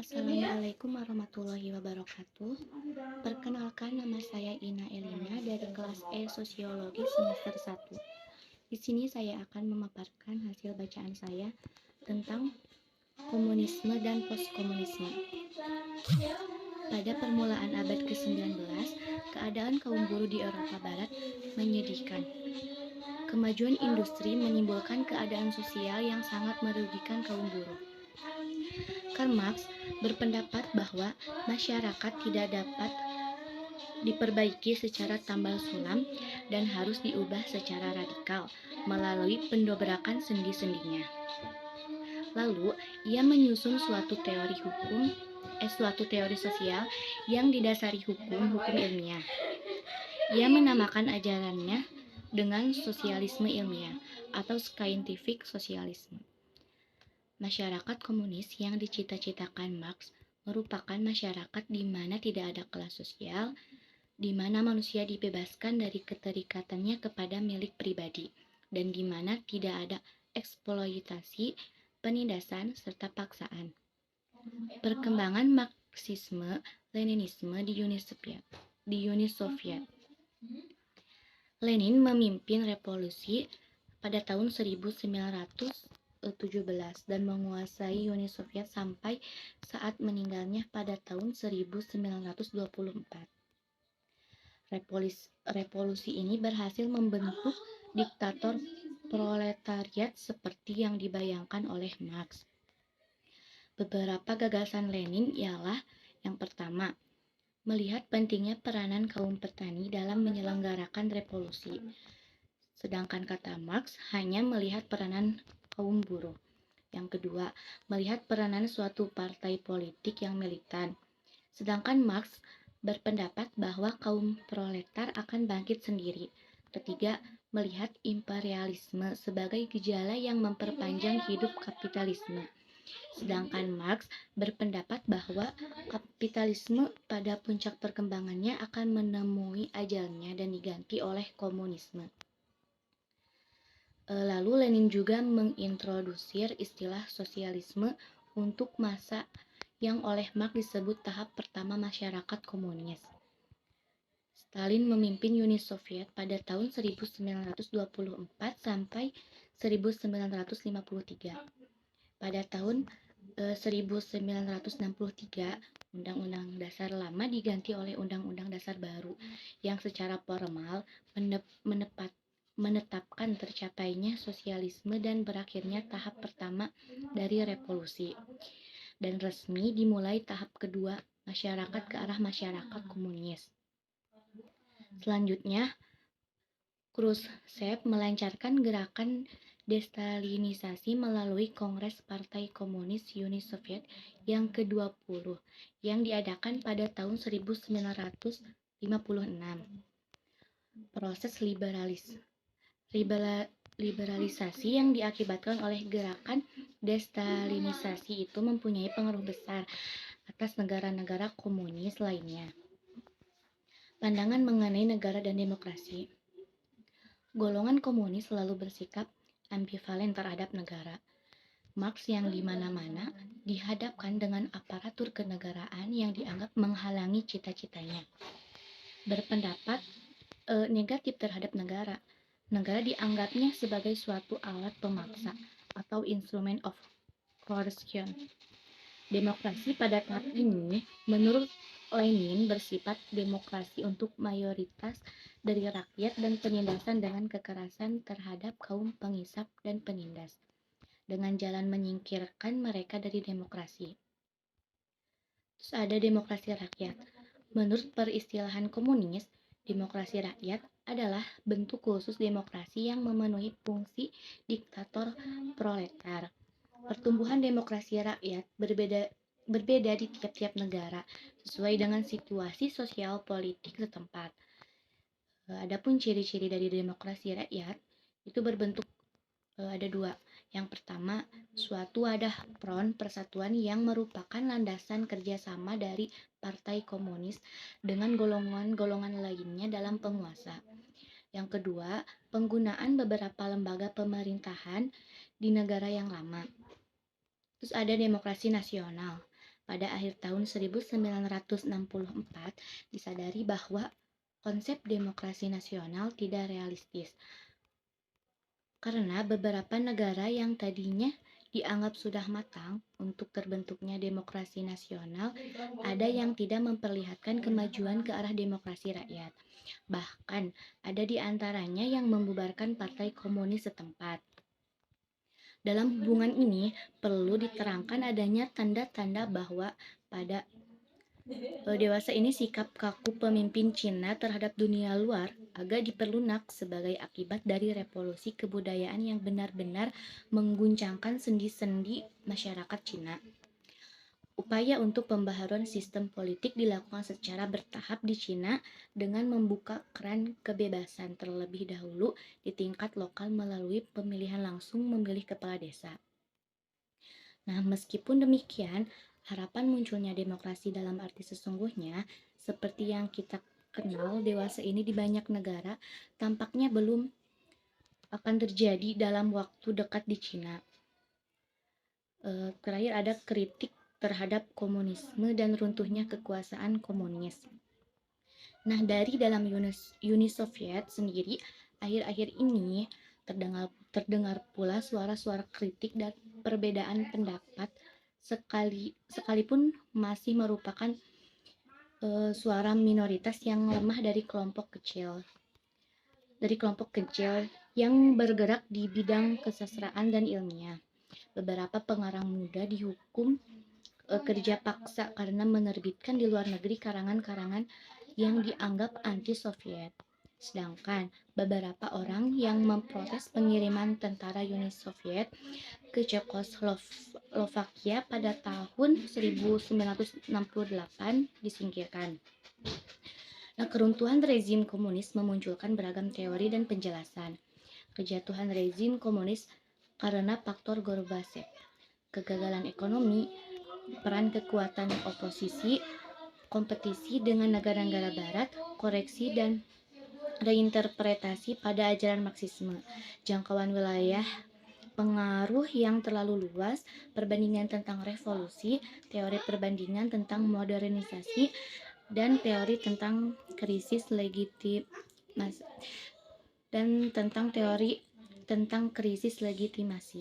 Assalamualaikum warahmatullahi wabarakatuh. Perkenalkan, nama saya Ina Elina dari kelas E Sosiologi semester 1. Di sini saya akan memaparkan hasil bacaan saya tentang komunisme dan postkomunisme. Pada permulaan abad ke-19, keadaan kaum buruh di Eropa Barat menyedihkan. Kemajuan industri menimbulkan keadaan sosial yang sangat merugikan kaum buruh. Karl Marx berpendapat bahwa masyarakat tidak dapat diperbaiki secara tambal sulam dan harus diubah secara radikal melalui pendobrakan sendi-sendinya. Lalu, ia menyusun suatu teori sosial yang didasari hukum ilmiah. Ia menamakan ajarannya dengan sosialisme ilmiah atau scientific socialism. Masyarakat komunis yang dicita-citakan Marx merupakan masyarakat di mana tidak ada kelas sosial, di mana manusia dibebaskan dari keterikatannya kepada milik pribadi, dan di mana tidak ada eksploitasi, penindasan, serta paksaan. Perkembangan Marxisme-Leninisme di Uni Soviet. Lenin memimpin revolusi pada tahun 1917 dan menguasai Uni Soviet sampai saat meninggalnya pada tahun 1924. Revolusi ini berhasil membentuk diktator proletariat seperti yang dibayangkan oleh Marx. Beberapa gagasan Lenin ialah yang pertama, melihat pentingnya peranan kaum petani dalam menyelenggarakan revolusi. Sedangkan kata Marx hanya melihat peranan kaum buruh. Yang kedua, melihat peranan suatu partai politik yang militan. Sedangkan Marx berpendapat bahwa kaum proletar akan bangkit sendiri. Ketiga, melihat imperialisme sebagai gejala yang memperpanjang hidup kapitalisme. Sedangkan Marx berpendapat bahwa kapitalisme pada puncak perkembangannya akan menemui ajalnya dan diganti oleh komunisme. Lalu Lenin juga mengintrodusir istilah sosialisme untuk masa yang oleh Marx disebut tahap pertama masyarakat komunis. Stalin memimpin Uni Soviet pada tahun 1924 sampai 1953. Pada tahun 1963, Undang-Undang Dasar Lama diganti oleh Undang-Undang Dasar Baru yang secara formal menetapkan tercapainya sosialisme dan berakhirnya tahap pertama dari revolusi, dan resmi dimulai tahap kedua masyarakat ke arah masyarakat komunis. Selanjutnya, Khrushchev melancarkan gerakan destalinisasi melalui Kongres Partai Komunis Uni Soviet yang ke-20 yang diadakan pada tahun 1956. Proses liberalisasi yang diakibatkan oleh gerakan destalinisasi itu mempunyai pengaruh besar atas negara-negara komunis lainnya. Pandangan mengenai negara dan demokrasi. Golongan komunis selalu bersikap ambivalen terhadap negara. Marx yang di mana-mana dihadapkan dengan aparatur kenegaraan yang dianggap menghalangi cita-citanya. Berpendapat negatif terhadap negara. Negara dianggapnya sebagai suatu alat pemaksa atau instrument of coercion. Demokrasi pada tahap ini, menurut Lenin, bersifat demokrasi untuk mayoritas dari rakyat dan penindasan dengan kekerasan terhadap kaum pengisap dan penindas, dengan jalan menyingkirkan mereka dari demokrasi. Terus ada demokrasi rakyat. Menurut peristilahan komunis, demokrasi rakyat adalah bentuk khusus demokrasi yang memenuhi fungsi diktator proletar. Pertumbuhan demokrasi rakyat berbeda di tiap-tiap negara sesuai dengan situasi sosial politik setempat. Adapun ciri-ciri dari demokrasi rakyat itu berbentuk ada dua. Yang pertama, suatu wadah front persatuan yang merupakan landasan kerjasama dari partai komunis dengan golongan-golongan lainnya dalam penguasa. Yang kedua, penggunaan beberapa lembaga pemerintahan di negara yang lama. Terus ada demokrasi nasional. pada akhir tahun 1964 disadari bahwa konsep demokrasi nasional tidak realistis karena beberapa negara yang tadinya dianggap sudah matang untuk terbentuknya demokrasi nasional, ada yang tidak memperlihatkan kemajuan ke arah demokrasi rakyat. Bahkan, ada di antaranya yang membubarkan partai komunis setempat. Dalam hubungan ini, perlu diterangkan adanya tanda-tanda bahwa pada dewasa ini sikap kaku pemimpin Cina terhadap dunia luar agak diperlunak sebagai akibat dari revolusi kebudayaan yang benar-benar mengguncangkan sendi-sendi masyarakat Cina. Upaya untuk pembaharuan sistem politik dilakukan secara bertahap di Cina dengan membuka keran kebebasan terlebih dahulu di tingkat lokal melalui pemilihan langsung memilih kepala desa. Nah, meskipun demikian, harapan munculnya demokrasi dalam arti sesungguhnya, seperti yang kita kenal dewasa ini di banyak negara, tampaknya belum akan terjadi dalam waktu dekat di Cina. Terakhir ada kritik terhadap komunisme dan runtuhnya kekuasaan komunis. Nah, dari dalam Uni Soviet sendiri, akhir-akhir ini terdengar pula suara-suara kritik dan perbedaan pendapat sekalipun masih merupakan suara minoritas yang lemah dari kelompok kecil yang bergerak di bidang kesastraan dan ilmiah. Beberapa pengarang muda dihukum kerja paksa karena menerbitkan di luar negeri karangan-karangan yang dianggap anti-Soviet. Sedangkan beberapa orang yang memprotes pengiriman tentara Uni Soviet ke Cekoslovakia pada tahun 1968 disingkirkan. Nah, keruntuhan rezim komunis memunculkan beragam teori dan penjelasan. Kejatuhan rezim komunis karena faktor Gorbachev, kegagalan ekonomi, peran kekuatan oposisi, kompetisi dengan negara-negara barat, koreksi dan reinterpretasi pada ajaran Marxisme, jangkauan wilayah pengaruh yang terlalu luas, perbandingan tentang revolusi, teori perbandingan tentang modernisasi, dan teori tentang krisis legitimasi